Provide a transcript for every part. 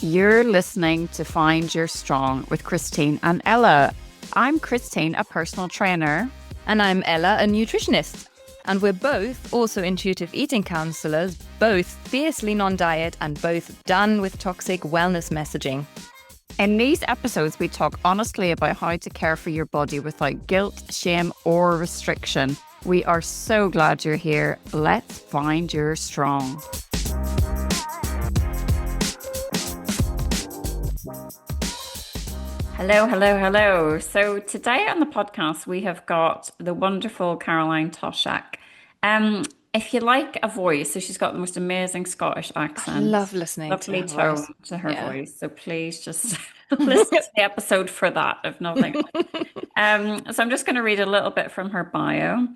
You're listening to Find Your Strong with Christine and Ella. I'm Christine, a personal trainer. And I'm Ella, a nutritionist. And we're both also intuitive eating counselors, both fiercely non-diet and both done with toxic wellness messaging. In these episodes, we talk honestly about how to care for your body without guilt, shame, or restriction. We are so glad you're here. Let's find your strong. Hello, hello, hello. So today on the podcast, we have got the wonderful Caroline Toshack. If you like a voice, so she's got the most amazing Scottish accent. I love listening Lovely to her tone voice. to her voice. So please just listen to the episode for that, if nothing else. So I'm just going to read a little bit from her bio.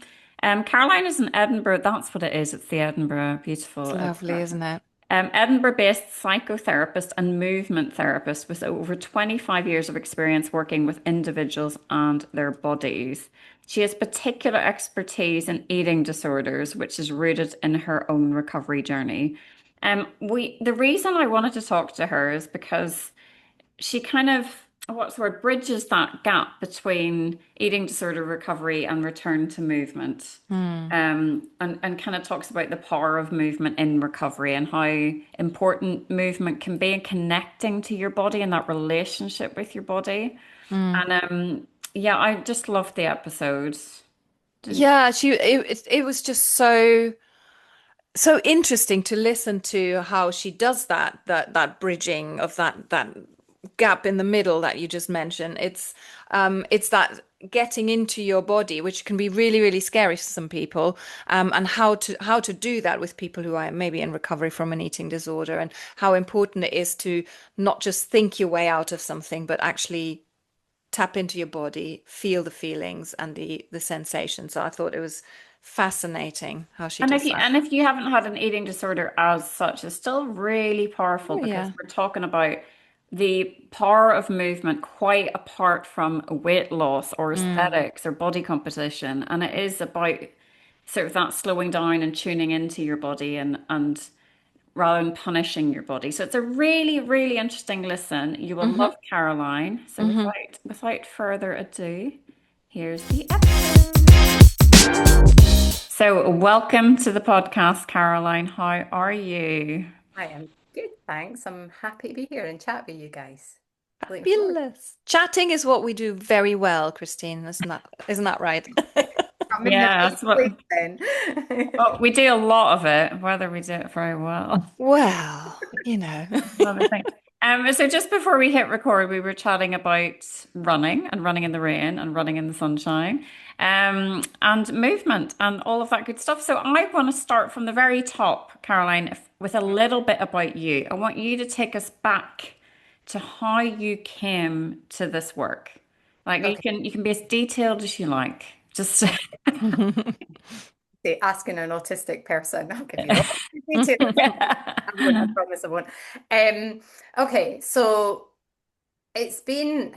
Caroline is in Edinburgh. That's what it is. It's the Edinburgh, beautiful It's lovely, Edinburgh. isn't it? Edinburgh-based psychotherapist and movement therapist with over 25 years of experience working with individuals and their bodies. She has particular expertise in eating disorders, which is rooted in her own recovery journey. The reason I wanted to talk to her is because she kind of, what's the word, bridges that gap between eating disorder recovery and return to movement. And kind of talks about the power of movement in recovery and how important movement can be in connecting to your body and that relationship with your body. And yeah, I just loved the episode. Yeah, it was just so interesting to listen to how she does that bridging of that gap in the middle that you just mentioned. It's that getting into your body, which can be really, really scary for some people, and how to do that with people who are maybe in recovery from an eating disorder, and how important it is to not just think your way out of something, but actually tap into your body, feel the feelings and the sensations. So I thought it was fascinating how she And if does you that. and if you haven't had an eating disorder as such, it's still really powerful Oh because yeah. we're talking about the power of movement quite apart from weight loss or Mm. aesthetics or body composition. And it is about sort of that slowing down and tuning into your body and rather than punishing your body. So it's a really, really interesting listen. You will Hmm. love Caroline. So Hmm. without further ado, here's the episode. So, welcome to the podcast, Caroline. How are you? I am good, thanks. I'm happy to be here and chat with you guys. Looking forward. Fabulous. Chatting is what we do very well, Christine. Isn't that right? I'm in the Yeah, right that's what place then. well, we do a lot of it, whether we do it very well. Well, Another thing. So just before we hit record, we were chatting about running and running in the rain and running in the sunshine, and movement and all of that good stuff. So I want to start from the very top, Caroline, with a little bit about you. I want you to take us back to how you came to this work. Like Okay, you can be as detailed as you like. Just say, asking an autistic person, I'll give you lots of details. I won't, I promise I won't. Okay, so it's been,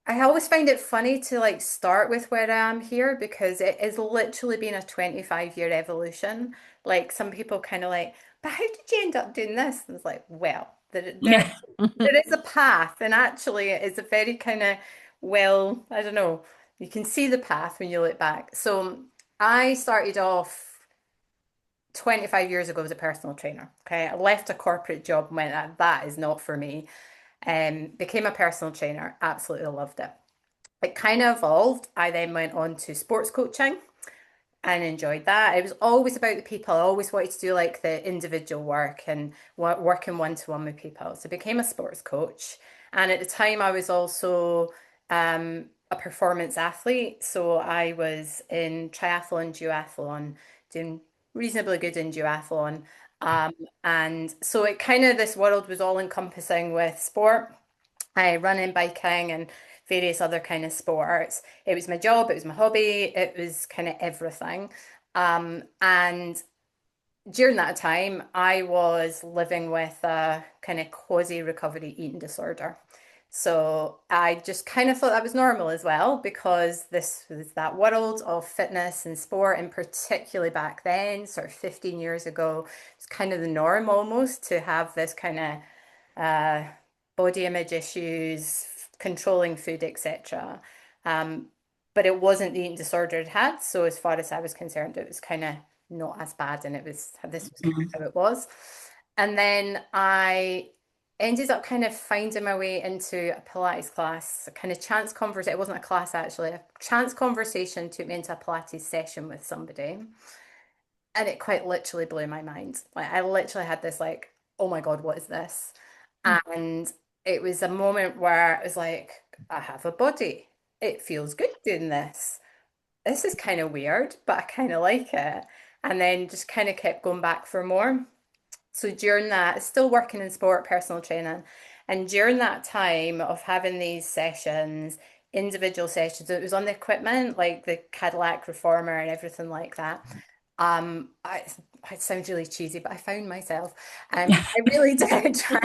I always find it funny to like start with where I am here because it has literally been a 25-year evolution. Like some people kind of like, but how did you end up doing this? And it's like, well, yeah. there is a path, and actually it is a very kind of, well, I don't know, you can see the path when you look back. So I started off 25 years ago as a personal trainer. Okay. I left a corporate job and went, that is not for me. Became a personal trainer, absolutely loved it. It kind of evolved. I then went on to sports coaching and enjoyed that. It was always about the people. I always wanted to do like the individual work and working one-to-one with people. So I became a sports coach. And at the time, I was also a performance athlete. So I was in triathlon, duathlon, doing reasonably good in duathlon. Um, and so it kind of, this world was all encompassing with sport, running, biking, and various other kind of sports. It was my job, it was my hobby, it was kind of everything. And during that time, I was living with a kind of quasi recovery eating disorder. So I just kind of thought that was normal as well because this was that world of fitness and sport, and particularly back then, sort of 15 years ago, it's kind of the norm almost to have this kind of uh, body image issues, controlling food, etc. Um, but it wasn't the eating disorder it had. So as far as I was concerned, it was kind of not as bad, and this was kind Mhm. of how it was. And then I ended up kind of finding my way into a Pilates class, a kind of chance conversation. It wasn't a class actually, a chance conversation took me into a Pilates session with somebody. And it quite literally blew my mind. Like I literally had this like, oh my God, what is this? And it was a moment where it was like, I have a body. It feels good doing this. This is kind of weird, but I kind of like it. And then just kind of kept going back for more. So during that, still working in sport, personal training, and during that time of having these sessions, individual sessions, it was on the equipment, like the Cadillac Reformer and everything like that. I it sounds really cheesy, but I found myself. I really did try.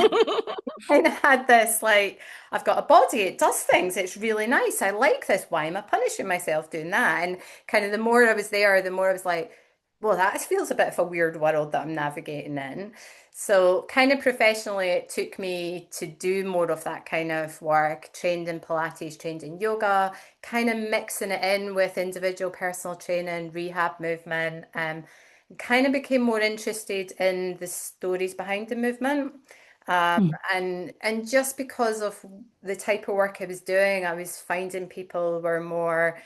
And I had this like, I've got a body, it does things, it's really nice. I like this. Why am I punishing myself doing that? And kind of the more I was there, the more I was like, well, that feels a bit of a weird world that I'm navigating in. So, kind of professionally, it took me to do more of that kind of work, trained in Pilates, trained in yoga, kind of mixing it in with individual personal training, rehab movement, kind of became more interested in the stories behind the movement. Um, Mhm. and just because of the type of work I was doing, I was finding people were more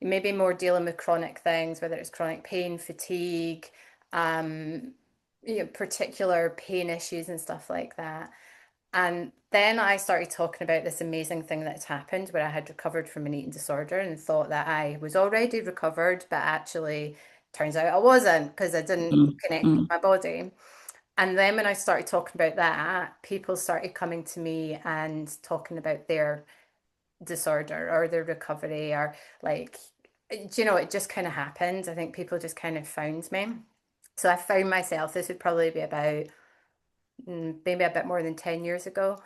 maybe more dealing with chronic things, whether it's chronic pain, fatigue, um, particular pain issues and stuff like that. And then I started talking about this amazing thing that's happened where I had recovered from an eating disorder and thought that I was already recovered, but actually turns out I wasn't because I didn't Mhm. connect with Mhm. my body. And then when I started talking about that, people started coming to me and talking about their disorder or their recovery or like, it just kind of happened. I think people just kind of found me. So I found myself, this would probably be about maybe a bit more than 10 years ago,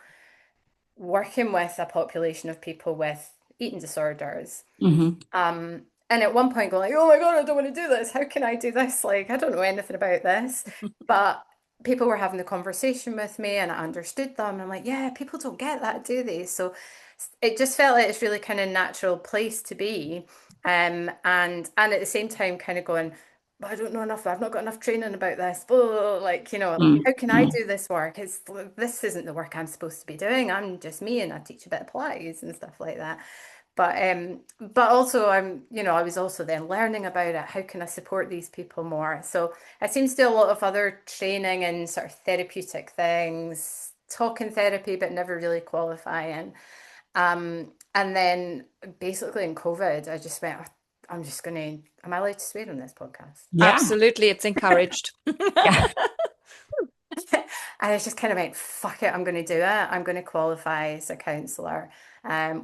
working with a population of people with eating disorders. Mhm. And at one point, go like, oh my God, I don't want to do this. How can I do this? Like, I don't know anything about this. But people were having the conversation with me and I understood them. And I'm like, yeah, people don't get that, do they? So it just felt like it's really kind of natural place to be. And at the same time, kind of going, but I don't know enough. I've not got enough training about this. Oh, like, Mhm. how can I Mhm. do this work? This isn't the work I'm supposed to be doing. I'm just me and I teach a bit of Pilates and stuff like that. But also I was also then learning about it. How can I support these people more? So I seem to do a lot of other training and sort of therapeutic things, talking therapy, but never really qualifying. And then basically in COVID, I just went, I'm just gonna, am I allowed to swear on this podcast? Yeah. Absolutely, it's encouraged. Yeah. And I just kind of went, fuck it, I'm going to do it. I'm going to qualify as a counsellor,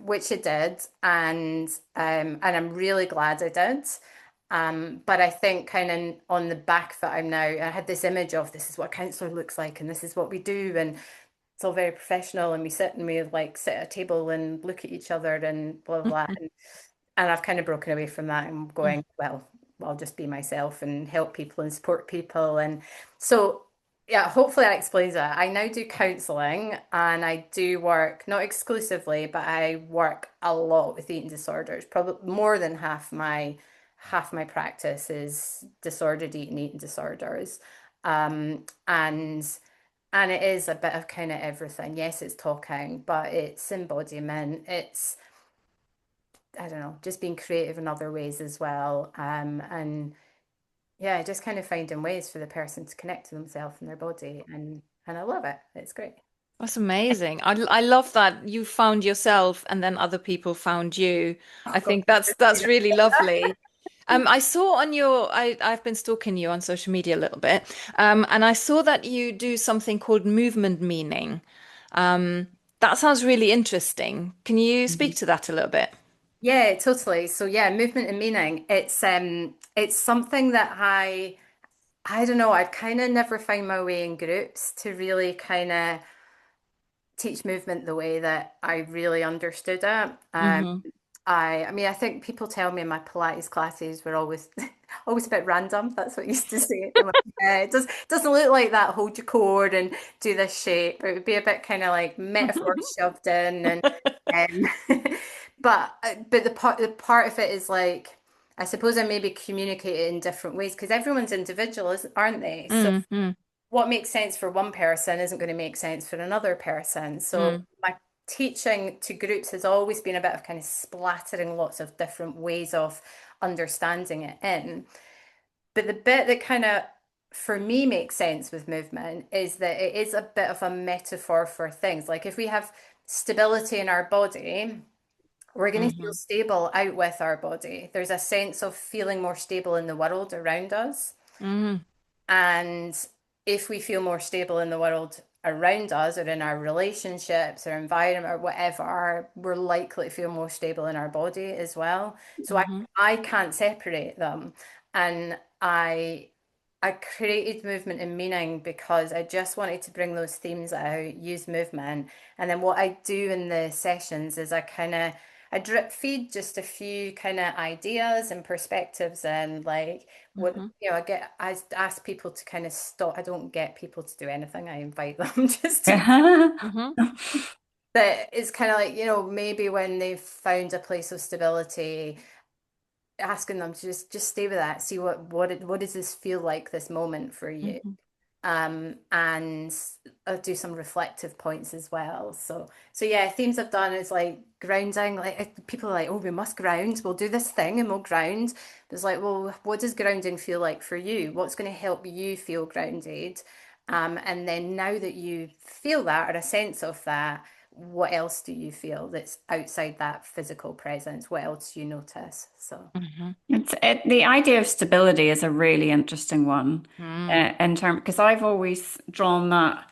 which I did, and I'm really glad I did. But I think kind of on the back of it, I'm now, I had this image of this is what a counsellor looks like, and this is what we do, and it's all very professional, and we sit and we like sit at a table and look at each other and blah blah blah. And I've kind of broken away from that and going, well, I'll just be myself and help people and support people. And so, yeah, hopefully that explains it. I now do counseling and I do work, not exclusively, but I work a lot with eating disorders. Probably more than half my practice is disordered eating disorders. And it is a bit of kind of everything. Yes, it's talking, but it's embodiment. It's I don't know, just being creative in other ways as well. And yeah, just kind of finding ways for the person to connect to themselves and their body. And I love it. It's great. That's amazing. I love that you found yourself and then other people found you. Oh I God. think that's really lovely. I saw on I've been stalking you on social media a little bit, and I saw that you do something called movement meaning. Um, that sounds really interesting. Can you speak to that a little bit? Yeah, totally. So yeah, movement and meaning. It's something that I don't know, I've kind of never found my way in groups to really kind of teach movement the way that I really understood it. Hmm. I mean, I think people tell me my Pilates classes were always always a bit random. That's what I used to say. I'm like, yeah, doesn't look like that. Hold your core and do this shape. It would be a bit kind of like metaphor shoved in, and but the part of it is like I suppose I maybe communicate it in different ways because everyone's individual, aren't they? So Mm, mm, what makes sense for one person isn't going to make sense for another person. So mm, my teaching to groups has always been a bit of kind of splattering lots of different ways of understanding it in. But the bit that kind of for me makes sense with movement is that it is a bit of a metaphor for things. Like if we have stability in our body, we're going to feel mhm, stable out with our body. There's a sense of feeling more stable in the world around us. mm, And if we feel more stable in the world around us or in our relationships or environment or whatever, we're likely to feel more stable in our body as well. So I, mhm, I can't separate them. And I created movement and meaning because I just wanted to bring those themes out, use movement. And then what I do in the sessions is I drip feed just a few kind of ideas and perspectives and like what mhm, I ask people to kind of stop. I don't get people to do anything. I invite them just to mhm, that it's kind of like, maybe when they've found a place of stability, asking them to just stay with that, see what does this feel like this moment for you? mhm, And I'll do some reflective points as well. So yeah, themes I've done is like grounding. Like people are like, oh, we must ground. We'll do this thing and we'll ground. But it's like, well, what does grounding feel like for you? What's going to help you feel grounded? And then now that you feel that or a sense of that, what else do you feel that's outside that physical presence? What else do you notice? So mhm, The idea of stability is a really interesting one mm, in term because I've always drawn that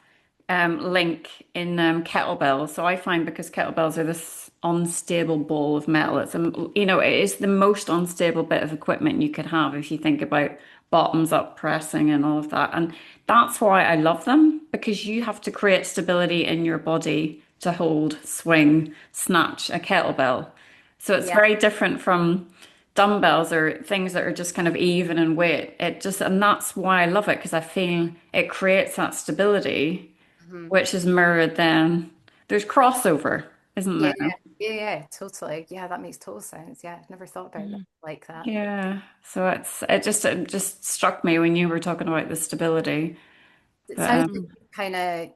link in kettlebells. So I find because kettlebells are this unstable ball of metal, it is the most unstable bit of equipment you could have if you think about bottoms up pressing and all of that. And that's why I love them because you have to create stability in your body to hold, swing, snatch a kettlebell. So it's yeah. very different from dumbbells or things that are just kind of even in weight. And that's why I love it because I feel it creates that stability, Mhm. which is mirrored then. There's crossover, isn't Yeah, there? yeah, totally. Yeah, that makes total sense. Yeah, I've never thought about that mm, like that. Yeah. So it just struck me when you were talking about the stability. It But sounds like mm, you kind of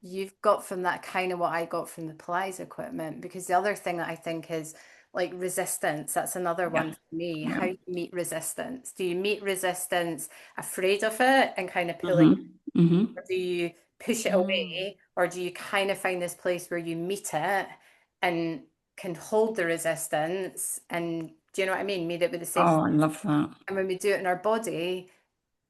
you've got from that kind of what I got from the Pilates equipment, because the other thing that I think is like resistance. That's another yeah, one for me. yeah. How you meet resistance. Do you meet resistance afraid of it and kind of pulling, Hmm. or do you push it mm, away, or do you kind of find this place where you meet it and can hold the resistance and do you know what I mean? Meet it with the same. Oh, I love that. And when we do it in our body,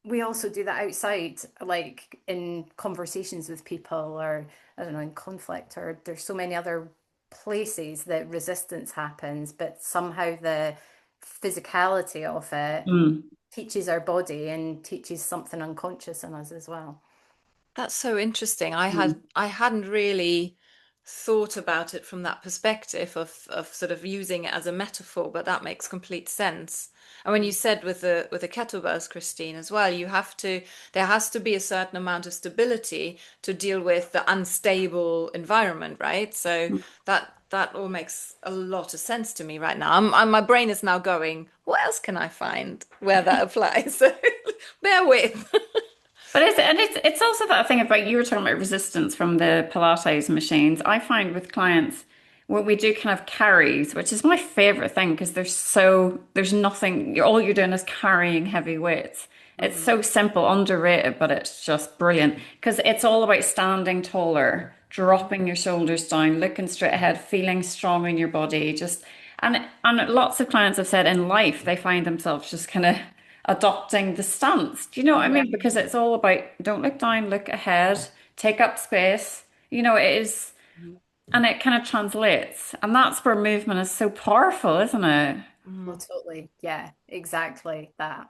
we also do that outside, like in conversations with people, or I don't know, in conflict, or there's so many other places that resistance happens, but somehow the physicality of it Mm. teaches our body and teaches something unconscious in us as well. That's so interesting. Mm. I hadn't really thought about it from that perspective of sort of using it as a metaphor, but that makes complete sense. And when you said with the kettlebells, Christine, as well, there has to be a certain amount of stability to deal with the unstable environment, right? So that all makes a lot of sense to me right now. My brain is now going, what else can I find where that applies? So bear with. But it's also that thing about you were talking about resistance from the Pilates machines. I find with clients when we do kind of carries, which is my favorite thing because there's nothing all you're doing is carrying heavy weights. It's Mhm. so simple, underrated, but it's just brilliant because it's all about standing taller, dropping your shoulders down, looking straight ahead, feeling strong in your body, just and lots of clients have said in life they find themselves just kind of adopting the stance. Do you know what I Yeah. mean? Because it's all about don't look down, look ahead, take up space. It is, Mhm. and it kind of translates. And that's where movement is so powerful, isn't it? Well, totally. Yeah, exactly that.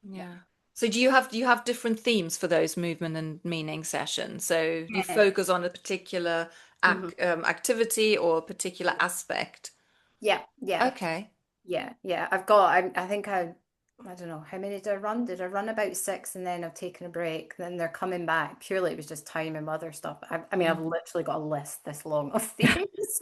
Yeah. So do you have different themes for those movement and meaning sessions? So you Yeah. focus on a particular Mhm. activity or a particular aspect? Yeah, yeah. Okay. Yeah, yeah. I think I don't know, how many did I run? Did I run about six and then I've taken a break? Then they're coming back. Purely it was just time and other stuff. I mean, I've Mm. literally got a list this long of things.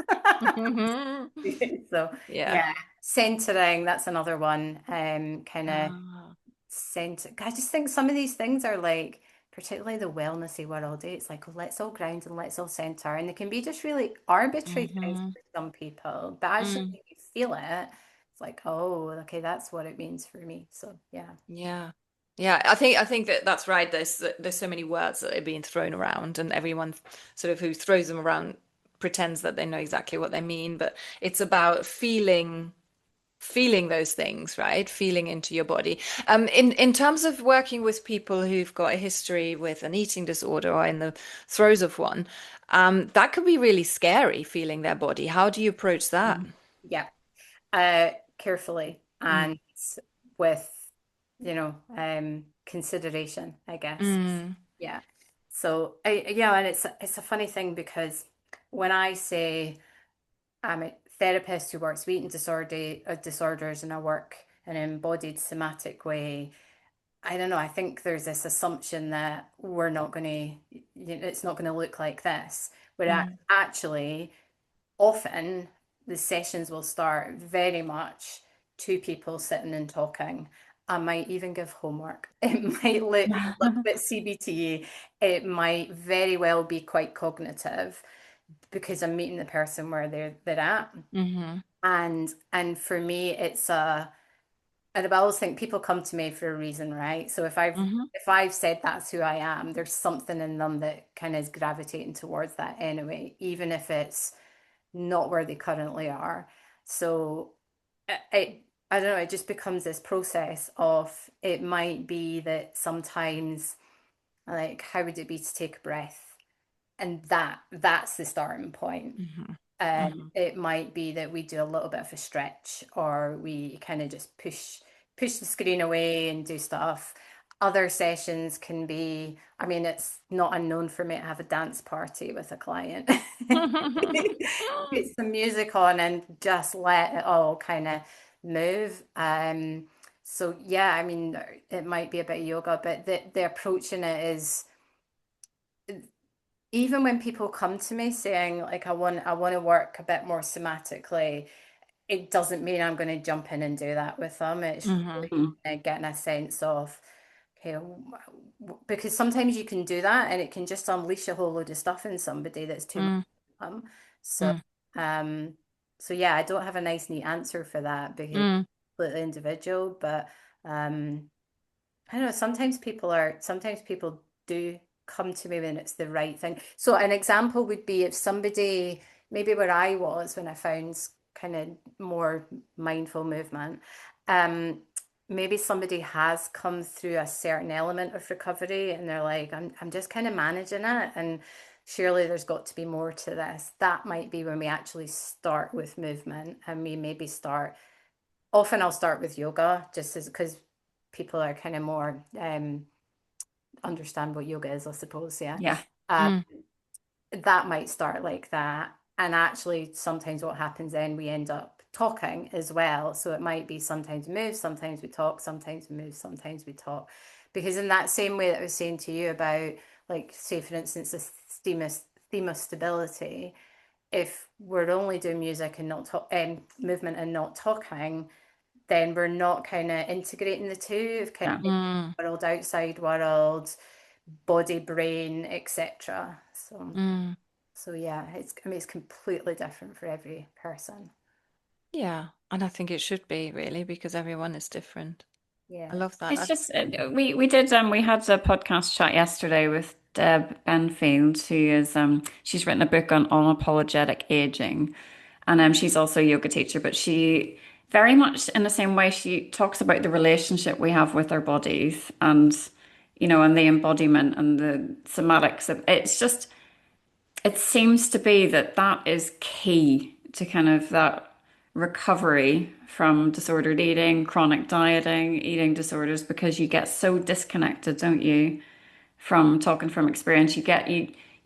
So Yeah. yeah, centering, that's another one. Kind of Ah. center. I just think some of these things are like, particularly the wellnessy world, it's like, oh, let's all ground and let's all center. And they can be just really arbitrary things Hmm. for some people. But actually Mm. when you feel it, it's like, oh, okay, that's what it means for me. So yeah. Yeah. Yeah, I think that that's right. There's so many words that are being thrown around, and everyone sort of who throws them around pretends that they know exactly what they mean, but it's about feeling those things, right? Feeling into your body. In terms of working with people who've got a history with an eating disorder or in the throes of one, that could be really scary, feeling their body. How do you approach that? Yeah. Carefully Mm. and with, consideration, I guess. Mm. Yeah. So yeah, and it's a funny thing because when I say I'm a therapist who works with eating disorders and I work in an embodied somatic way, I don't know, I think there's this assumption that we're not going to, it's not going to look like this. But Mm. actually, often the sessions will start very much two people sitting and talking. I might even give homework. It might look a little bit CBT. It might very well be quite cognitive because I'm meeting the person where they're at. Hmm. And for me, it's and I always think people come to me for a reason, right? So Hmm. if I've said that's who I am, there's something in them that kind of is gravitating towards that anyway, even if it's not where they currently are. So I don't know, it just becomes this process of it might be that sometimes like how would it be to take a breath? And that's the starting point. Hmm. Hmm. It might be that we do a little bit of a stretch or we kind of just push the screen away and do stuff. Other sessions can be, I mean, it's not unknown for me to have a dance party with a client. Put some music on and just let it all kind of move. So yeah, I mean, it might be a bit of yoga, but the approaching it is even when people come to me saying like I want to work a bit more somatically, it doesn't mean I'm going to jump in and do that with them. It's Hmm. really getting a sense of okay, because sometimes you can do that and it can just unleash a whole load of stuff in somebody that's too much Mm. for them. So Mm. um so yeah, I don't have a nice neat answer for that because it's Mm. completely individual, but um I don't know, sometimes people do come to me when it's the right thing. So an example would be if somebody, maybe where I was when I found kind of more mindful movement, um, maybe somebody has come through a certain element of recovery and they're like, I'm just kind of managing it and surely there's got to be more to this. That might be when we actually start with movement and we maybe start often I'll start with yoga just as because people are kind of more understand what yoga is, I suppose. Yeah. Yeah. Um, Mm. that might start like that. And actually, sometimes what happens then, we end up talking as well. So it might be sometimes we move, sometimes we talk, sometimes we move, sometimes we talk. Because in that same way that I was saying to you about, like, say, for instance, the theme of stability, if we're only doing music and not talk, movement and not talking, then we're not kind of integrating the two of kind Yeah. of Mm. world, outside world, body, brain, etc. Mm. So yeah, I mean it's completely different for every person. Yeah, and I think it should be really because everyone is different. I Yeah. love that. It's just we had a podcast chat yesterday with Deb Benfield, who is she's written a book on unapologetic aging, and she's also a yoga teacher, but she very much in the same way she talks about the relationship we have with our bodies and and the embodiment and the somatics of it's just it seems to be that that is key to kind of that recovery from disordered eating, chronic dieting, eating disorders, because you get so disconnected, don't you, from talking from experience.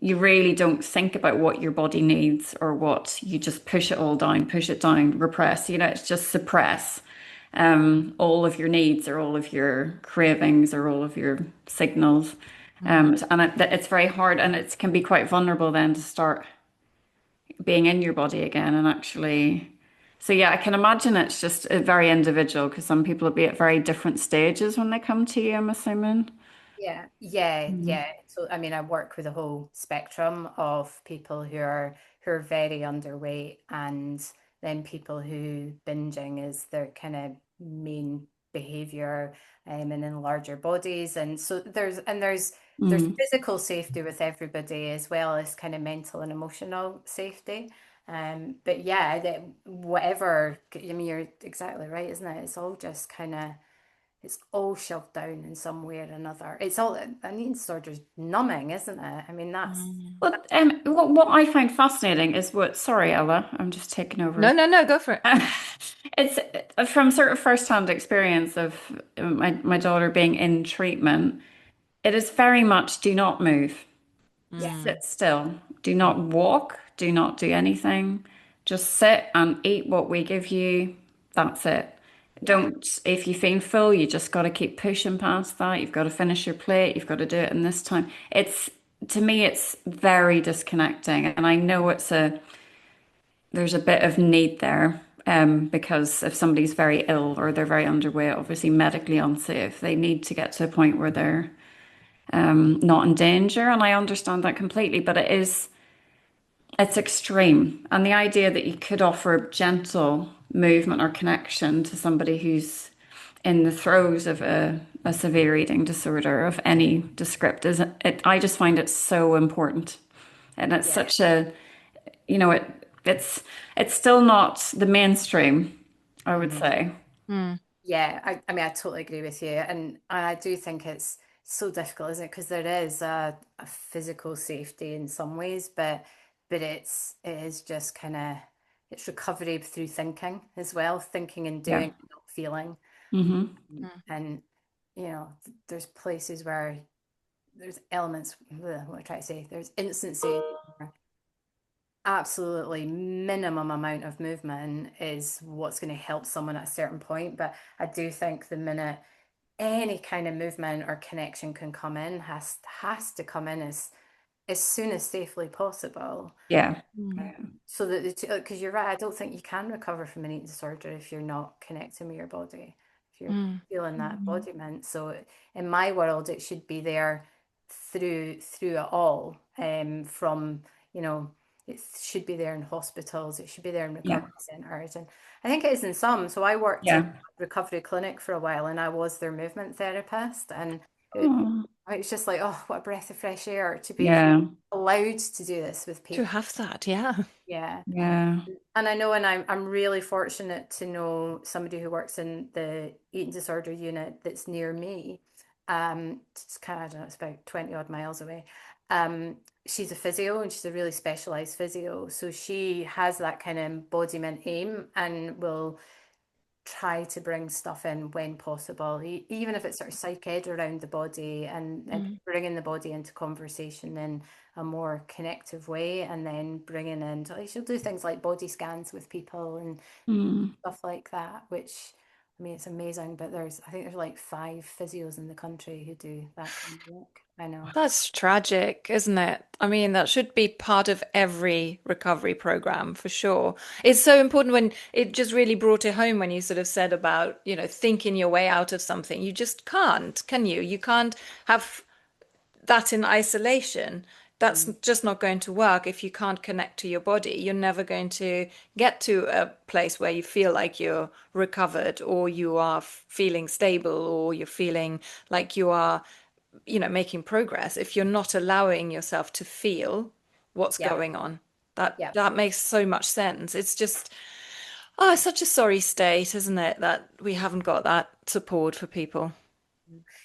you really don't think about what your body needs or what you just push it all down, push it down, repress. It's just suppress all of your needs or all of your cravings or all of your signals. Mm. And it's very hard and it can be quite vulnerable then to start being in your body again and actually. So yeah, I can imagine it's just very individual because some people will be at very different stages when they come to you, I'm assuming. Yeah, yeah, Mm. yeah. So I mean, I work with a whole spectrum of people who are very underweight, and then people who binging is their kind of main behavior, and in larger bodies. And so there's Mm. physical safety with everybody as well as kind of mental and emotional safety. But yeah, that whatever, I mean, you're exactly right, isn't it? It's all just kind of it's all shoved down in some way or another. It's all an eating disorder's numbing, isn't it? I mean, that's Mm. Well, what I find fascinating is sorry, Ella, I'm just taking over. No, no, no, go for it. It's from sort of first-hand experience of my daughter being in treatment. It is very much do not move. yeah, Mm. Sit still. Do not walk. Do not do anything. Just sit and eat what we give you. That's it. yeah, Don't, if you feel full, you just got to keep pushing past that. You've got to finish your plate. You've got to do it in this time. To me, it's very disconnecting. And I know there's a bit of need there. Because if somebody's very ill or they're very underweight, obviously medically unsafe, they need to get to a point where they're not in danger. And I understand that completely, but it's extreme. And the idea that you could offer gentle movement or connection to somebody who's in the throes of a severe eating disorder of any descript I just find it so important. And it's yeah. such you know, it it's still not the mainstream, I would Mhm. say. Mm. Yeah, I mean, I totally agree with you. And I do think it's so difficult, isn't it? Because there is a physical safety in some ways, but it is just kind of it's recovery through thinking as well, thinking and Yeah. doing, not feeling. Hmm. And there's places where there's elements, what am I trying to say? There's instances where absolutely minimum amount of movement is what's going to help someone at a certain point. But I do think the minute any kind of movement or connection can come in has to come in as soon as safely possible. Yeah. Mm. So that because you're right, I don't think you can recover from an eating disorder if you're not connecting with your body, if you're Mm. feeling that Mhm. embodiment. So in my world, it should be there through it all. From it should be there in hospitals, it should be there in Yeah. recovery centers, and I think it is in some. So I worked in Yeah. a recovery clinic for a while, and I was their movement therapist, and Oh, it was just like, oh, what a breath of fresh air to be yeah. allowed to do this with To people. have that, yeah. Yeah. Yeah. And I know, and I'm really fortunate to know somebody who works in the eating disorder unit that's near me. It's kind of, I don't know, it's about 20 odd miles away. She's a physio and she's a really specialized physio. So she has that kind of embodiment aim and will try to bring stuff in when possible, even if it's sort of psych ed around the body and Mm. bringing the body into conversation in a more connective way, and then bringing in, like, she'll do things like body scans with people and Mm. stuff like that, which I mean, it's amazing, but I think there's like 5 physios in the country who do that kind of work. I know. That's tragic, isn't it? I mean, that should be part of every recovery program for sure. It's so important when it just really brought it home when you sort of said about, thinking your way out of something. You just can't, can you? You can't have that in isolation. That's Mm. just not going to work if you can't connect to your body. You're never going to get to a place where you feel like you're recovered or you are feeling stable or you're feeling like you are making progress if you're not allowing yourself to feel what's Yeah, going on. That yeah. that makes so much sense. It's just, oh, it's such a sorry state, isn't it, that we haven't got that support for people.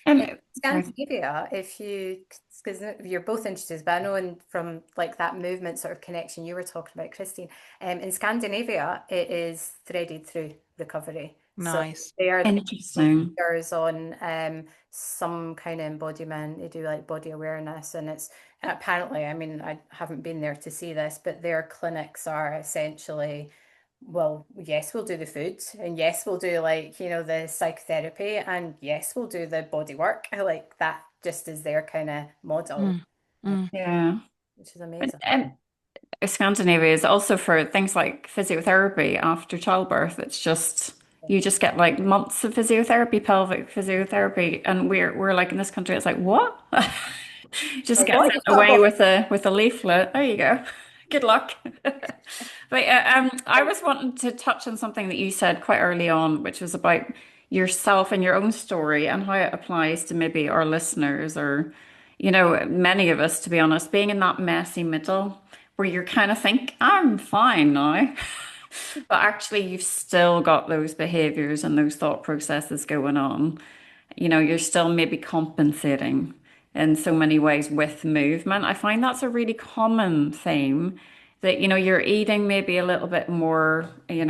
In Sorry. Scandinavia, if you, because you're both interested, but I know from like that movement sort of connection you were talking about, Christine, in Scandinavia, it is threaded through recovery. So Nice. they are the Interesting. leaders on some kind of embodiment. They do like body awareness, and it's apparently, I mean, I haven't been there to see this, but their clinics are essentially, well, yes, we'll do the food, and yes, we'll do like, the psychotherapy, and yes, we'll do the body work. Like that just is their kind of model, Mm. Mm. Yeah. which is But, amazing. Scandinavia is also for things like physiotherapy after childbirth. It's just you just get like months of physiotherapy, pelvic physiotherapy, and we're like in this country, it's like what? Just Like, get what? sent away with a leaflet. There you go. Good luck. But I was wanting to touch on something that you said quite early on, which was about yourself and your own story and how it applies to maybe our listeners or, many of us, to be honest, being in that messy middle where you kind of think, I'm fine now. But actually, you've still got those behaviors and those thought processes going on. You're still maybe compensating in so many ways with movement. I find that's a really common theme that, you're eating maybe a little bit more, what's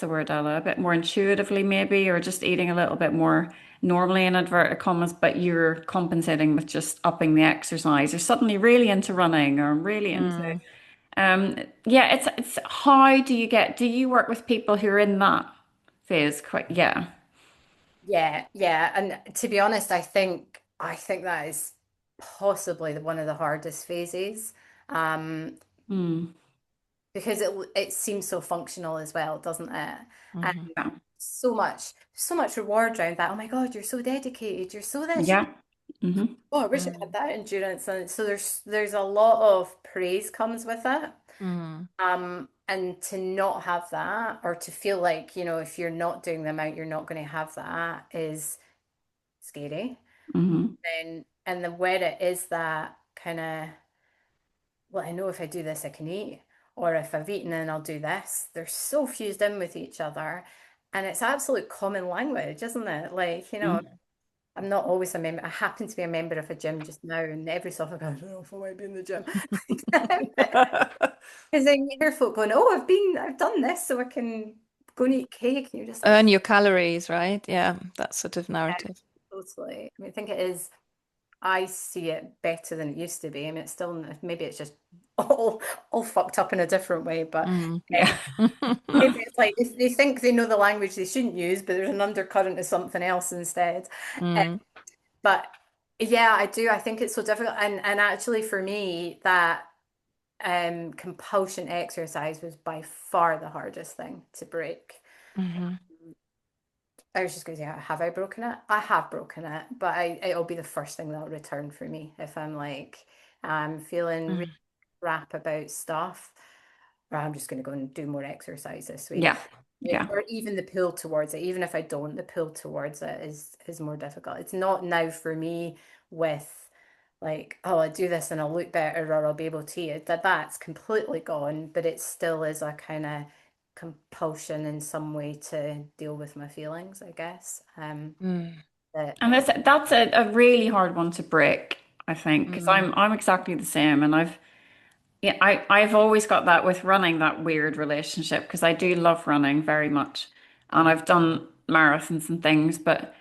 the word, Ella? A bit more intuitively, maybe, or just eating a little bit more normally in inverted commas, but you're compensating with just upping the exercise or suddenly really into running or really into Mm. yeah, it's how do you work with people who are in that phase? Quite, yeah. Yeah, yeah. And to be honest, I think that is possibly one of the hardest phases. Um, Mm, because it seems so functional as well, doesn't it? And Mhm. yeah. so much reward around that. Oh my God, you're so dedicated. You're so this. Yeah. Hmm. Oh, I wish I had Mm. that endurance. And so there's a lot of praise comes with it. Mm. And to not have that, or to feel like, if you're not doing the amount, you're not going to have that, is scary. Hmm. And then where it is that kind of, well, I know if I do this, I can eat, or if I've eaten and I'll do this. They're so fused in with each other. And it's absolute common language, isn't it? Like, I'm not always a member. I happen to be a member of a gym just now, and every so often I go, I don't know if I might be in the gym. Because then you hear folk going, oh, I've done this, so I can go and eat cake. And you're just like, Earn your calories, right? Yeah, that sort of yeah, narrative. totally. I mean, I think it is. I see it better than it used to be. I mean, it's still maybe it's just all all fucked up in a different way, but Mm. Yeah. maybe it's like they think they know the language they shouldn't use, but there's an undercurrent of something else instead. Uh, Mm. but yeah, I do. I think it's so difficult, and actually for me, that compulsion exercise was by far the hardest thing to break. Mhm. I was just going to say, have I broken it? I have broken it, but it'll be the first thing that'll return for me if I'm like, I'm feeling really Mm. crap about stuff, or I'm just going to go and do more exercise this Yeah. week. Yeah. Or even the pull towards it, even if I don't, the pull towards it is more difficult. It's not now for me with like, oh, I do this and I'll look better or I'll be able to eat it. That's completely gone, but it still is a kind of compulsion in some way to deal with my feelings, I guess. Mm. That And that's a really hard one to break, I think, because Mm. I'm exactly the same. And I've always got that with running, that weird relationship, because I do love running very much. And I've done marathons and things, but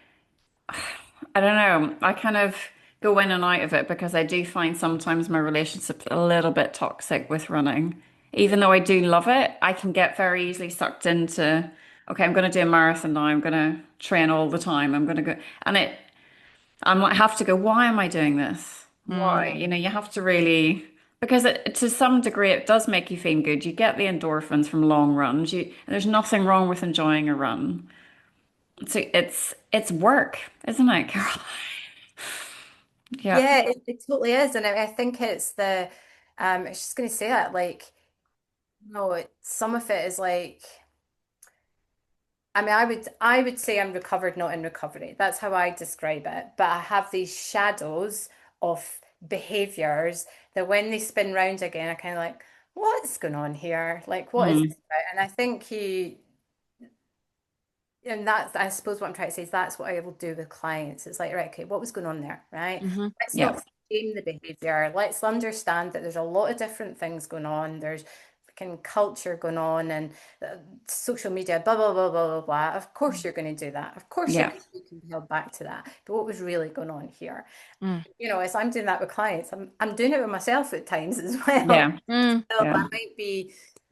I don't know. I kind of go in and out of it because I do find sometimes my relationship's a little bit toxic with running. Even though I do love it, I can get very easily sucked into, okay, I'm going to do a marathon now. I'm going to train all the time. I'm going to go, and I might have to go, why am I doing this? Why? Mm. You have to really, because to some degree it does make you feel good. You get the endorphins from long runs. There's nothing wrong with enjoying a run. So it's work, isn't it, Carol? Yeah. yeah, it totally is. And I think it's I was just gonna say that, like, no, some of it is like, I mean, I would say I'm recovered, not in recovery. That's how I describe it. But I have these shadows of behaviors that when they spin round again, I kind of like, what's going on here? Like, what is Mm, this about? And I think and that's, I suppose what I'm trying to say is that's what I will do with clients. It's like, right, okay, what was going on there, right? Mhm. Let's yeah. not shame the behavior. Let's understand that there's a lot of different things going on. There's freaking culture going on and social media, blah, blah, blah, blah, blah, blah. Of course you're going to do that. Of course Yeah. you can be held back to that. But what was really going on here? Mm. As I'm doing that with clients, I'm doing it with myself at times as well. Yeah. Mm. So Yeah.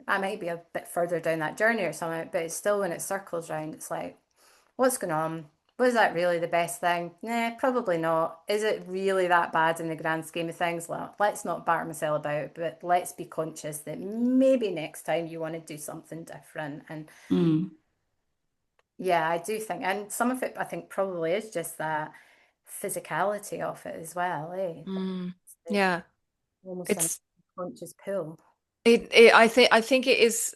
I might be a bit further down that journey or something, but it's still when it circles around, it's like, what's going on? Was that really the best thing? Nah, probably not. Is it really that bad in the grand scheme of things? Well, let's not batter myself about, but let's be conscious that maybe next time you want to do something different. And Mm. yeah, I do think, and some of it I think probably is just that physicality of it as well, eh? Mm. It's Yeah. almost an It's unconscious pull. I think it is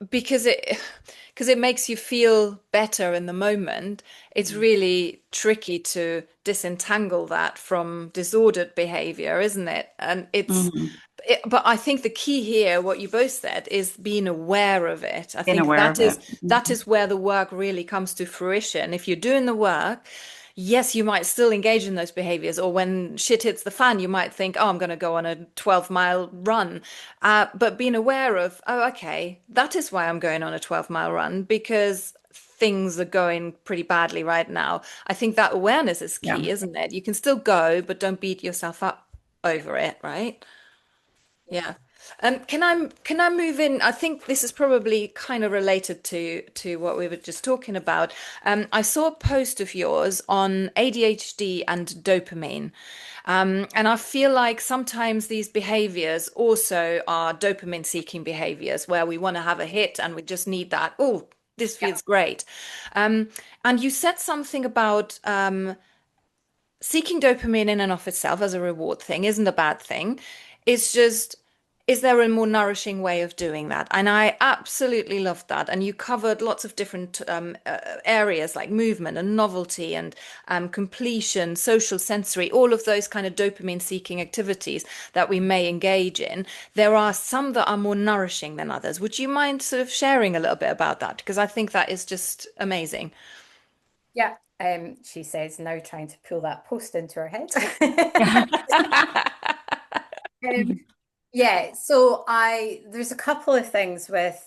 because it makes you feel better in the moment. It's Mm. really tricky to disentangle that from disordered behavior, isn't it? And Mm. but I think the key here, what you both said, is being aware of it. I Being think aware that of it. is that is where the work really comes to fruition. If you're doing the work, yes, you might still engage in those behaviors, or when shit hits the fan, you might think, oh, I'm going to go on a 12-mile run. But being aware of, oh, okay, that is why I'm going on a 12-mile run, because things are going pretty badly right now. I think that awareness is Yeah. key, isn't it? You can still go, but don't beat yourself up over it, right? Yeah. Can I move in? I think this is probably kind of related to what we were just talking about. I saw a post of yours on ADHD and dopamine. And I feel like sometimes these behaviors also are dopamine seeking behaviors where we want to have a hit and we just need that. Oh, this Yeah. feels great. Um, and you said something about seeking dopamine in and of itself as a reward thing isn't a bad thing. It's just, is there a more nourishing way of doing that? And I absolutely loved that. And you covered lots of different areas like movement and novelty and completion, social sensory, all of those kind of dopamine seeking activities that we may engage in. There are some that are more nourishing than others. Would you mind sort of sharing a little bit about that? Because I think that is just amazing. Yeah. She says now trying to pull that post into her head. Um, yeah, so I there's a couple of things with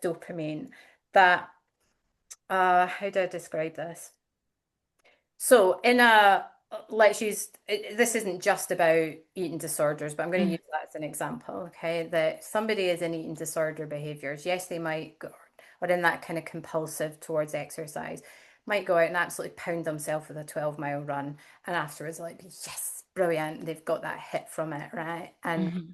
dopamine that how do I describe this? So in a let's use this isn't just about eating disorders, but I'm going to Mm, use that as an example, okay? That somebody is in eating disorder behaviors. Yes, they might go or in that kind of compulsive towards exercise, might go out and absolutely pound themselves with a 12-mile run and afterwards like, yes, brilliant, they've got that hit from it, right? mhm,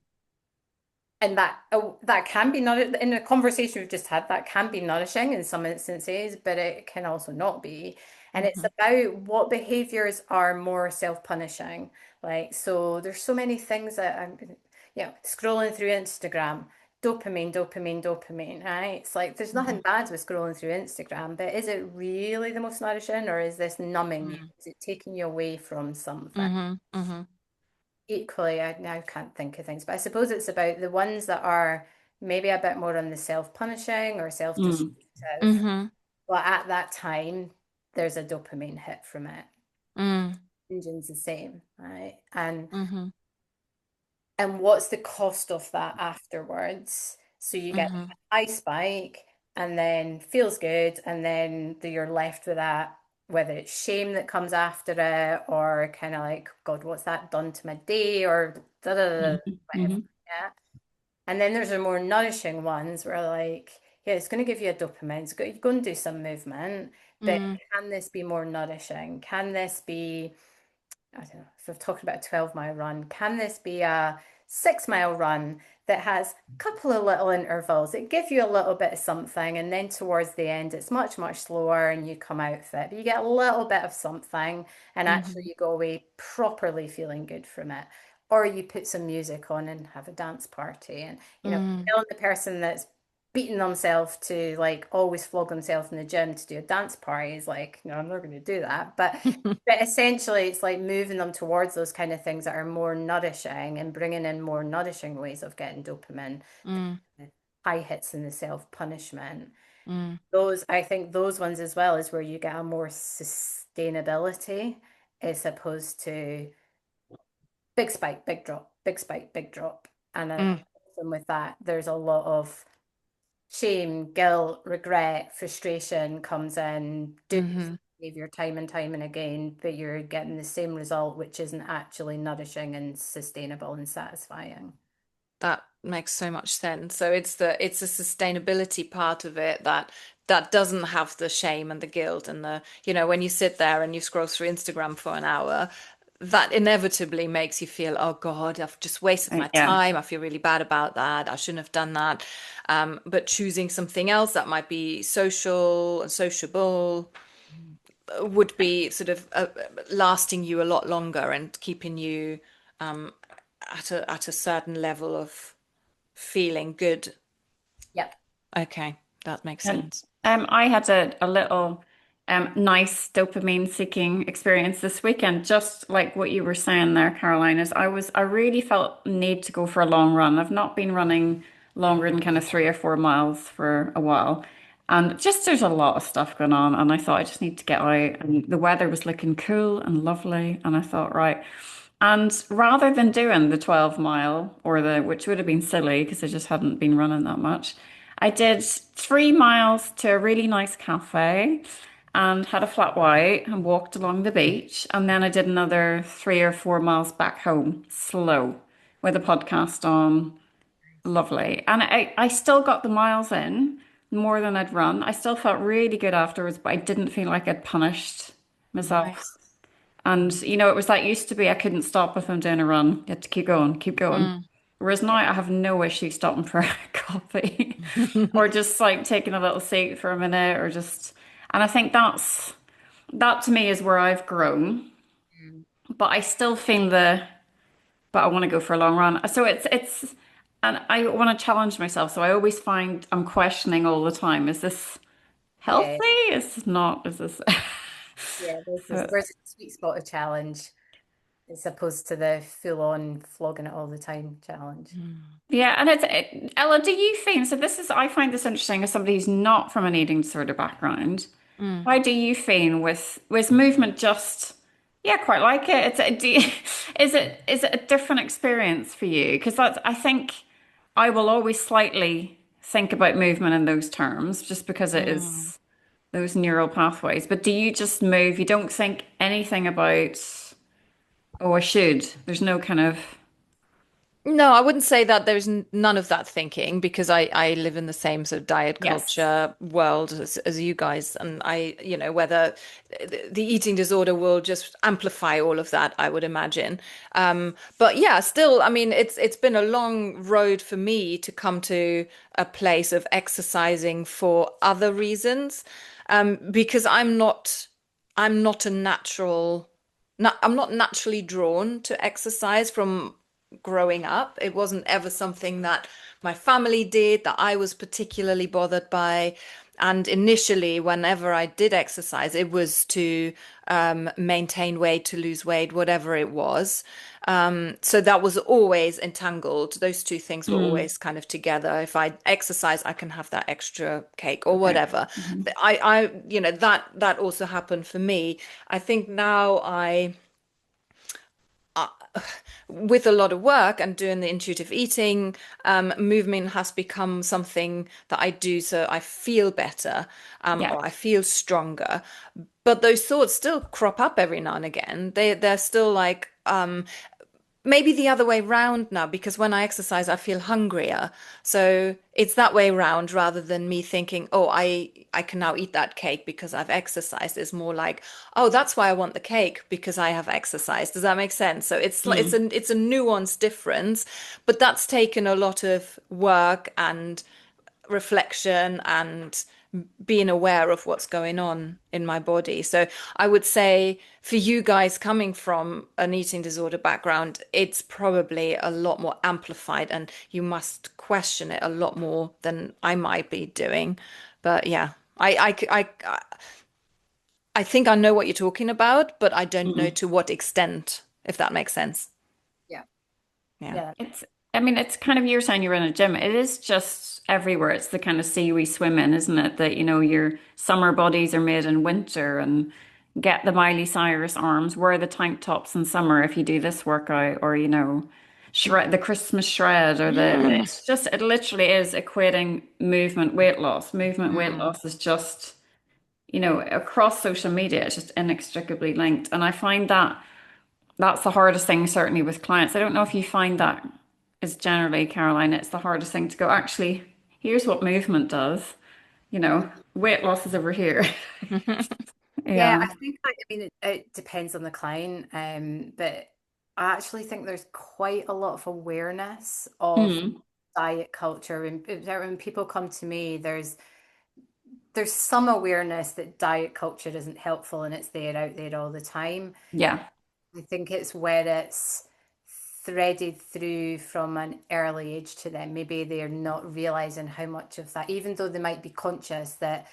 And that can be not in the conversation we've just had, that can be nourishing in some instances, but it can also not be. And it's mhm, about what behaviors are more self-punishing. Like, so there's so many things that scrolling through Instagram, dopamine, dopamine, dopamine, right? It's like there's mhm, nothing bad with scrolling through Instagram, but is it really the most nourishing, or is this numbing you? mhm, Is it taking you away from something? mhm, mhm, Equally, I now can't think of things, but I suppose it's about the ones that are maybe a bit more on the self-punishing or Mm. self-destructive. mhm, But at that time, there's a dopamine hit from it. mm, Engine's the same, right? And mhm, what's the cost of that afterwards? So you get mhm, a high spike and then feels good, and then you're left with that, whether it's shame that comes after it or kind of like, God, what's that done to my day or da da da, da, Mhm. whatever. Mhm. Yeah. And then there's the more nourishing ones where like, yeah, it's going to give you a dopamine. You're going to do some movement, but mm, can this be more nourishing? Can this be I don't know, if we've talked about a 12-mile run, can this be a 6-mile run that has a couple of little intervals that give you a little bit of something, and then towards the end, it's much, much slower and you come out fit, but you get a little bit of something, and actually mhm, you go away properly feeling good from it. Or you put some music on and have a dance party, and mm. telling the person that's beating themselves to like always flog themselves in the gym to do a dance party is like, no, I'm not going to do that. But essentially, it's like moving them towards those kind of things that are more nourishing and bringing in more nourishing ways of getting dopamine, Mm, high hits in the self-punishment. mm, I think those ones as well is where you get a more sustainability as opposed to big spike, big drop, big spike, big drop. And mm. often with that, there's a lot of shame, guilt, regret, frustration comes in, do the Hmm. behavior time and time and again, but you're getting the same result, which isn't actually nourishing and sustainable and satisfying. That makes so much sense. So it's a sustainability part of it that doesn't have the shame and the guilt and the, when you sit there and you scroll through Instagram for an hour, that inevitably makes you feel, oh God, I've just wasted my Yeah. time. I feel really bad about that. I shouldn't have done that. But choosing something else that might be social and sociable would be sort of lasting you a lot longer and keeping you um, at a certain level of feeling good. Yep. Okay, that makes And sense. I had a little nice dopamine seeking experience this weekend, just like what you were saying there, Caroline, is I really felt need to go for a long run. I've not been running longer than kind of 3 or 4 miles for a while. And just there's a lot of stuff going on. And I thought I just need to get out. And the weather was looking cool and lovely. And I thought, right. And rather than doing the 12 mile or which would have been silly because I just hadn't been running that much, I did 3 miles to a really nice cafe and had a flat white and walked along the beach. And then I did another 3 or 4 miles back home, slow, with a podcast on. Lovely. And I still got the miles in more than I'd run. I still felt really good afterwards, but I didn't feel like I'd punished myself. Nice. And, it was like used to be I couldn't stop if I'm doing a run. You had to keep going, keep going. Mm. Whereas now I have no issue stopping for a coffee or just like taking a little seat for a minute or just, and I think that to me is where I've grown, Mm. but I still feel but I want to go for a long run. So and I want to challenge myself. So I always find I'm questioning all the time. Is this Yeah, healthy? Is this not? Is this? yeah, So where's the sweet spot of challenge as opposed to the full-on flogging it all the time challenge. Mm. yeah, and Ella, do you think so? I find this interesting as somebody who's not from an eating disorder background. Mm. How do you feel with movement? Just yeah, quite like it. Is it a different experience for you? Because I think I will always slightly think about movement in those terms, just because it Mm. is those neural pathways. But do you just move? You don't think anything about, oh, I should. There's no kind of No, I wouldn't say that there's none of that thinking because I live in the same sort of diet yes. culture world as you guys. And whether the eating disorder will just amplify all of that, I would imagine. But yeah, still, I mean, it's been a long road for me to come to a place of exercising for other reasons, because I'm not a natural. I'm not naturally drawn to exercise from growing up. It wasn't ever something that my family did that I was particularly bothered by. And initially, whenever I did exercise, it was to maintain weight, to lose weight, whatever it was. So that was always entangled. Those two things were Mm, always kind of together. If I exercise, I can have that extra cake or okay. whatever. Mhm. That also happened for me. I think now uh, with a lot of work and doing the intuitive eating, movement has become something that I do so I feel better, Yeah. or I feel stronger. But those thoughts still crop up every now and again. They're still like, maybe the other way round now, because when I exercise, I feel hungrier. So it's that way round rather than me thinking, oh, I can now eat that cake because I've exercised. It's more like, oh, that's why I want the cake because I have exercised. Does that make sense? So Mm, it's a nuanced difference, but that's taken a lot of work and reflection and being aware of what's going on in my body. So I would say for you guys coming from an eating disorder background, it's probably a lot more amplified and you must question it a lot more than I might be doing. But yeah, I think I know what you're talking about, but I don't know mm. to what extent, if that makes sense. Yeah. Yeah. Yeah. I mean, it's kind of you're saying you're in a gym. It is just everywhere. It's the kind of sea we swim in, isn't it? That, your summer bodies are made in winter and get the Miley Cyrus arms, wear the tank tops in summer if you do this workout, or. shred, the Christmas shred, or the, Mm, it's just, it literally is equating movement, weight loss. Movement, weight mm, loss is just, across social media, it's just inextricably linked. And I find that that's the hardest thing, certainly with clients. I don't know if you find that is generally, Caroline, it's the hardest thing to go, actually, here's what movement does. Weight loss is over here. Yeah, Yeah. I think it depends on the client, but I actually think there's quite a lot of awareness of Mm. diet culture. When people come to me, there's some awareness that diet culture isn't helpful and it's there out there all the time. Yeah. I think it's where it's threaded through from an early age to them. Maybe they're not realizing how much of that, even though they might be conscious that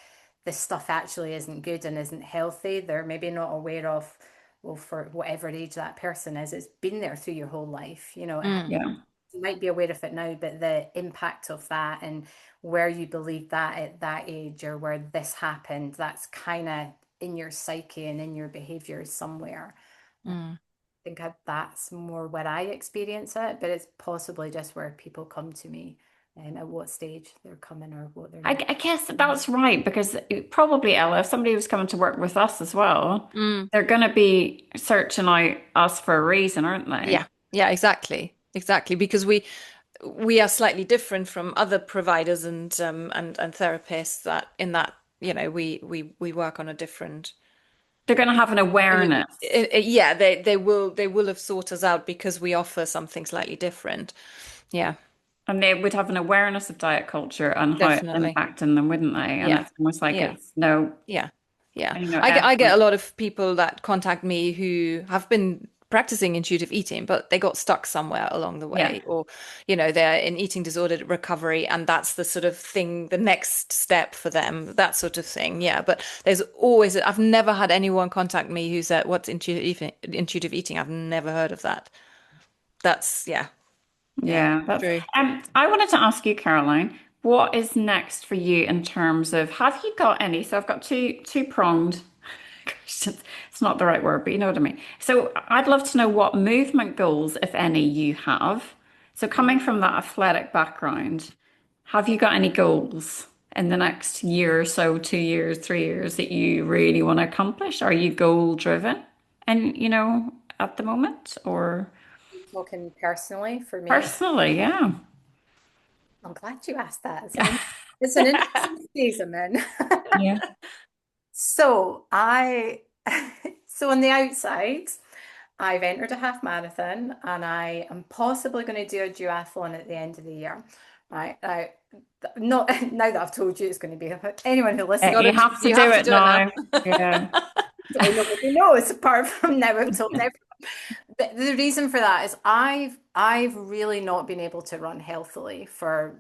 this stuff actually isn't good and isn't healthy, they're maybe not aware of, well, for whatever age that person is, it's been there through your whole life. mm, Yeah. You might be aware of it now, but the impact of that and where you believe that at that age or where this happened, that's kind of in your psyche and in your behaviors somewhere. mm. Think that's more where I experience it, but it's possibly just where people come to me and at what stage they're coming or what they're I, not. I guess that's right because probably Ella, if somebody was coming to work with us as well, Mm. they're going to be searching out us for a reason, aren't they? Yeah, yeah, exactly. Because we are slightly different from other providers and therapists that in that, we work on a different. They're going to have an awareness, Yeah, they will have sought us out because we offer something slightly different. Yeah, and they would have an awareness of diet culture and how it's definitely. impacting them, wouldn't they? And Yeah, it's almost like yeah. it's no, Yeah. Yeah. I get a effort. lot of people that contact me who have been practicing intuitive eating, but they got stuck somewhere along the Yeah, way, or, they're in eating disorder recovery, and that's the sort of thing, the next step for them, that sort of thing. Yeah. But I've never had anyone contact me who said, "What's intuitive eating?" I've never heard of that. Yeah, yeah, yeah. That's. true. I wanted to ask you, Caroline, what is next for you in terms of have you got any? So I've got two pronged questions. It's not the right word, but you know what I mean. So I'd love to know what movement goals, if any, you have. So coming from that athletic background, have you got any goals in the next year or so, 2 years, 3 years that you really want to accomplish? Are you goal driven? And at the moment, or Talking personally for me, personally, yeah. I'm glad you asked that. Yeah. It's an interesting phase I'm in. Yeah. So I, so on the outside, I've entered a half marathon and I am possibly going to do a duathlon at the end of the year. Right. Not now that I've told you it's going to be anyone who You listens, gotta, You have to you do have to it do it now. now. Yeah. nobody knows apart from now I've told everyone. But the reason for that is I've really not been able to run healthily for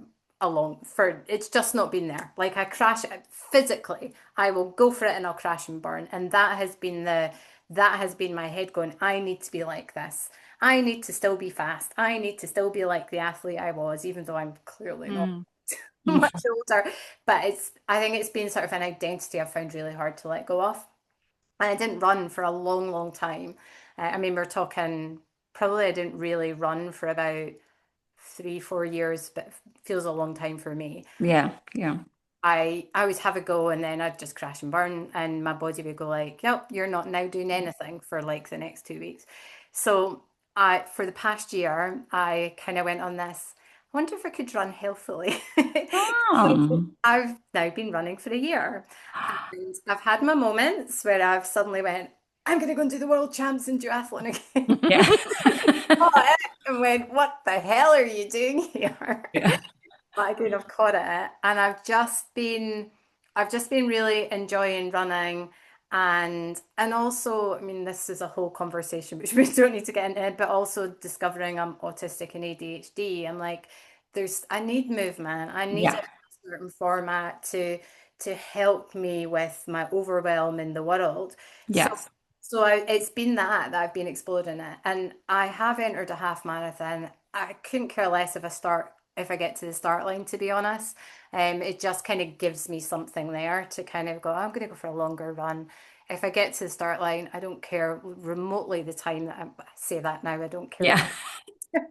it's just not been there. Like I crash physically, I will go for it and I'll crash and burn. And that has been my head going, I need to be like this. I need to still be fast. I need to still be like the athlete I was, even though I'm clearly not Mm, much older. But I think it's been sort of an identity I've found really hard to let go of. And I didn't run for a long, long time. I mean, we're talking probably I didn't really run for about 3, 4 years, but it feels a long time for me. Yeah. Yeah. I would have a go and then I'd just crash and burn, and my body would go like, "Nope, you're not now doing anything for like the next 2 weeks." So I, for the past year, I kind of went on this. I wonder if I could run healthily. So Um, I've now been running for a year, and I've had my moments where I've suddenly went, "I'm going to go and do the world champs in duathlon again." yeah. Caught it and went, "What the hell are you doing here?" Yeah. But I could have caught it. And I've just been really enjoying running and also, I mean, this is a whole conversation which we don't need to get into, but also discovering I'm autistic and ADHD. I'm like, I need movement. I need Yeah. a certain format to help me with my overwhelm in the world. So Yes. it's been that I've been exploring it. And I have entered a half marathon. I couldn't care less if I get to the start line, to be honest. It just kind of gives me something there to kind of go, I'm going to go for a longer run. If I get to the start line, I don't care remotely the time that I say that now. I don't care what Yeah. time.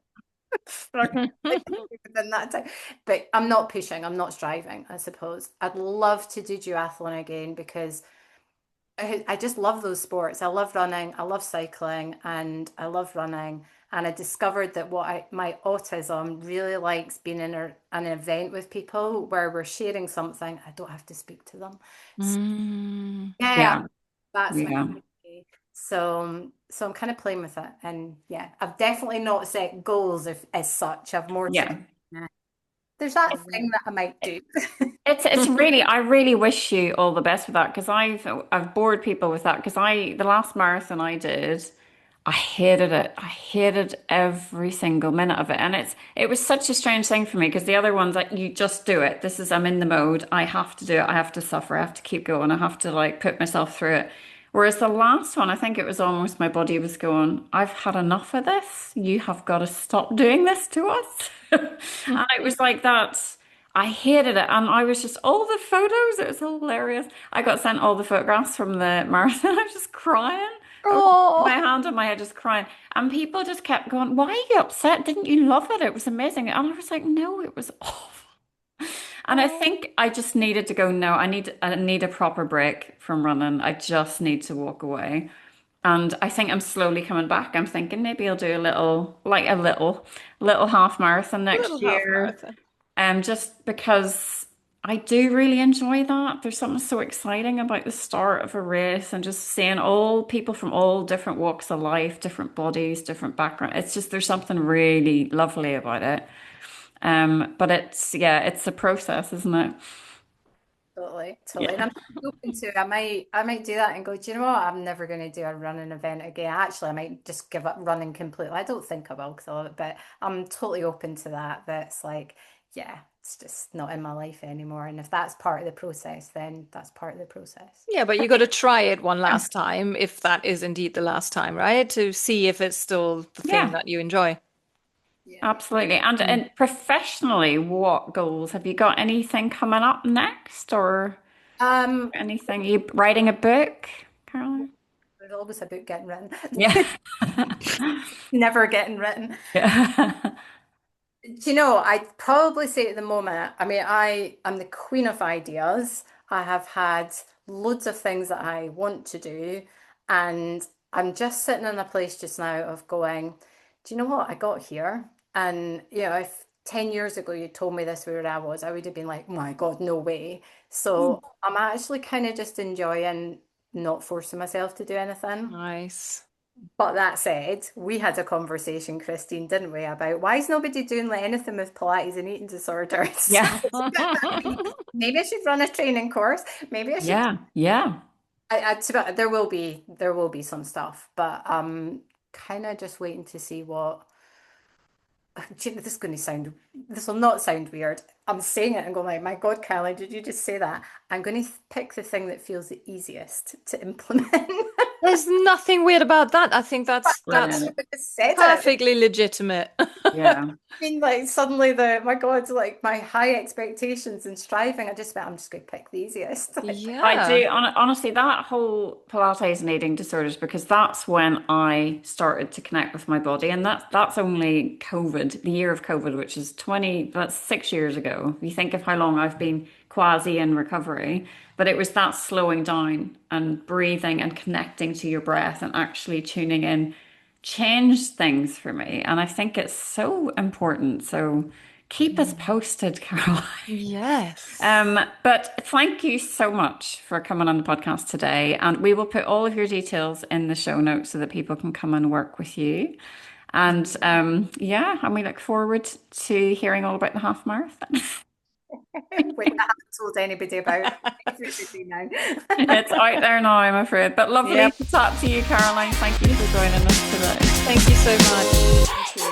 struggling within that time. But I'm not pushing, I'm not striving, I suppose. I'd love to do duathlon again because I just love those sports. I love running, I love cycling, and I love running. And I discovered that my autism really likes being in an event with people where we're sharing something. I don't have to speak to them. So, Mm. yeah, Yeah, that's my yeah, hobby. So I'm kind of playing with it. And yeah, I've definitely not set goals as such. I've more to, yeah. yeah, there's that thing that I might do. It's really I really wish you all the best with that because I've bored people with that because the last marathon I did, I hated it. I hated every single minute of it. And it was such a strange thing for me because the other ones like you just do it. This is I'm in the mode. I have to do it. I have to suffer. I have to keep going. I have to like put myself through it. Whereas the last one, I think it was almost my body was going, I've had enough of this. You have got to stop doing this to us. And it was like that. I hated it. And I was just, all the photos, it was hilarious. I got sent all the photographs from the marathon. I was just crying. I was with my Oh, hand on my head, just crying. And people just kept going, why are you upset? Didn't you love it? It was amazing. And I was like, no, it was awful. And I Oh, think I just needed to go, no, I need a proper break from running. I just need to walk away. And I think I'm slowly coming back. I'm thinking maybe I'll do little half marathon little next half year. marathon. Just because I do really enjoy that. There's something so exciting about the start of a race and just seeing all people from all different walks of life, different bodies, different backgrounds. It's just there's something really lovely about it. But it's a process, isn't it? totally, totally. And Yeah. I'm open to I might do that and go, do you know what? I'm never going to do a running event again. Actually, I might just give up running completely. I don't think I will because I love it, but I'm totally open to that. That's like, yeah, it's just not in my life anymore. And if that's part of the process, then that's part of the process. Yeah, but you got to try it one last time, if that is indeed the last time, right? To see if it's still the thing Yeah, that you enjoy. Yeah. absolutely. And Mm. and professionally, what goals have you got? Anything coming up next or Um, anything? Are you writing a book, Caroline? there's always a book getting written. Yeah. Never getting written. Yeah. Do you know, I'd probably say at the moment, I mean, I'm the queen of ideas. I have had loads of things that I want to do, and I'm just sitting in a place just now of going, do you know what? I got here, and if 10 years ago you told me this where I was, I would have been like, my God, no way. So I'm actually kind of just enjoying not forcing myself to do anything. Nice. But that said, we had a conversation, Christine, didn't we, about why is nobody doing like anything with Pilates and eating disorders? Yeah. Maybe I should run a training course. Maybe I should. Yeah. Yeah. There will be some stuff, but I'm kind of just waiting to see what. This is going to sound. This will not sound weird. I'm saying it and going like, my God, Caroline, did you just say that? I'm going to pick the thing that feels the easiest to implement. There's nothing weird about that. I think that's Brilliant. I just said it. perfectly legitimate. Yeah. Mean, like suddenly my God, like my high expectations and striving, I just went, I'm just going to pick the easiest. I Yeah. do honestly that whole Pilates and eating disorders because that's when I started to connect with my body and that's only COVID, the year of COVID, which is that's 6 years ago. If you think of how long I've been quasi in recovery, but it was that slowing down and breathing and connecting to your breath and actually tuning in changed things for me. And I think it's so important. So keep us posted, Caroline. Yes. But thank you so much for coming on the podcast today. And we will put all of your details in the show notes so that people can come and work with you. And yeah, and we look forward to hearing all about the half marathon. Which I haven't told anybody about. Everybody now. It's out there now, I'm afraid. But lovely Yep. to talk to you, Caroline. Thank you for joining us today. Thank you so much. Thank you.